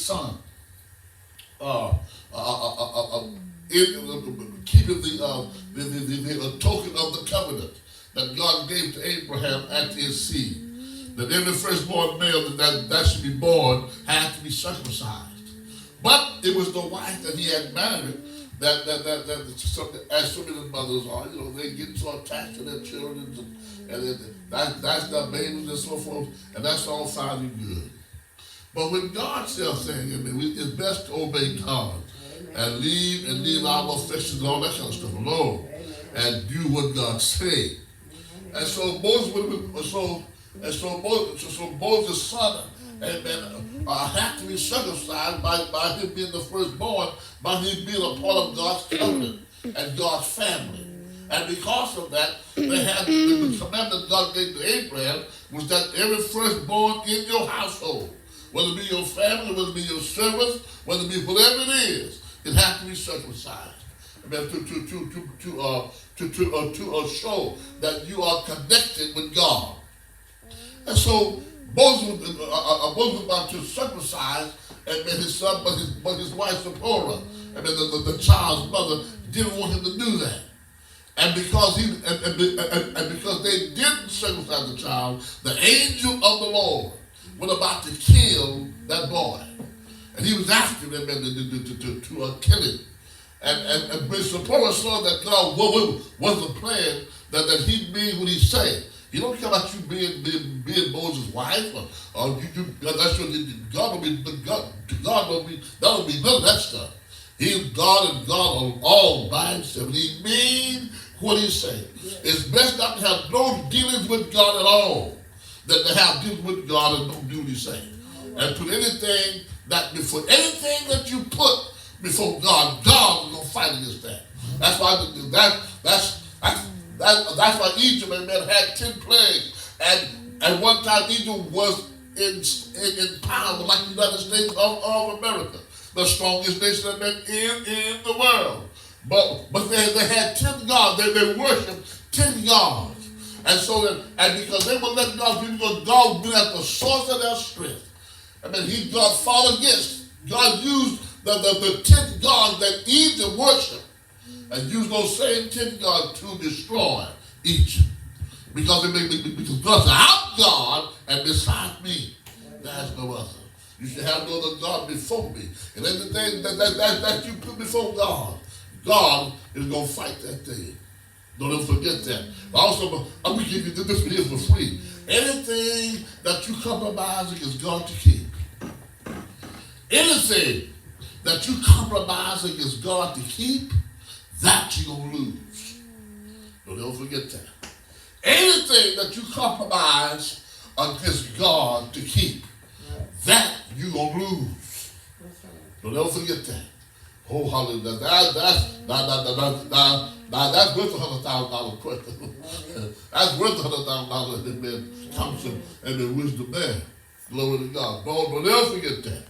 son, uh, keeping the token of the covenant that God gave to Abraham and to his seed. That every firstborn male that should be born had to be circumcised. But it was the wife that he had married that as so many mothers are, they get so attached to their children and that's their babies and so forth, and that's all fine and good. But when God says saying, it's best to obey God and leave our affections and all that kind of stuff alone and do what God said. And so Moses' son, have to be circumcised by him being the firstborn, by him being a part of God's covenant and God's family. And because of that, they had the commandment God gave to Abraham was that every firstborn in your household, whether it be your family, whether it be your servants, whether it be whatever it is, it has to be circumcised. To show that you are connected with God. And so Moses was about to circumcise his son, but his wife Zipporah, the child's mother, didn't want him to do that. And because because they didn't circumcise the child, the angel of the Lord was about to kill that boy, and he was after them to kill him. And when Zipporah saw that God was the plan that he'd mean what he said. He don't care about you being Moses' wife or that's what God will be. God will be. That will be none of that stuff. He's God and God all by himself. He mean what he said. It's best not to have no dealings with God at all than to have dealings with God and don't do what he said. And put anything that you put before God, God is gonna fight against that. That's why that's why Egypt had 10 plagues, and at one time Egypt was in power like the United States of America, the strongest nation in the world. But they had 10 gods. They worshipped 10 gods, and because they would let God, because God was at the source of their strength. God fought against. God used the 10 gods that Egypt worshipped, and used those same 10 gods to destroy Egypt. Because God said, I'm God, and beside me, there's no other. You should have no other God before me. And anything that you put before God, God is going to fight that thing. Don't ever forget that. Also, I'm going to give you this here for free. Anything that you compromise against God to keep, anything that you compromise against God to keep, that you're going to lose. Don't ever forget that. Anything that you compromise against God to keep, that you're going to lose. Don't ever forget that. Oh, hallelujah. That's worth $100,000 question. That's worth $100,000 in counsel and in wisdom there. Glory to God. Don't ever forget that.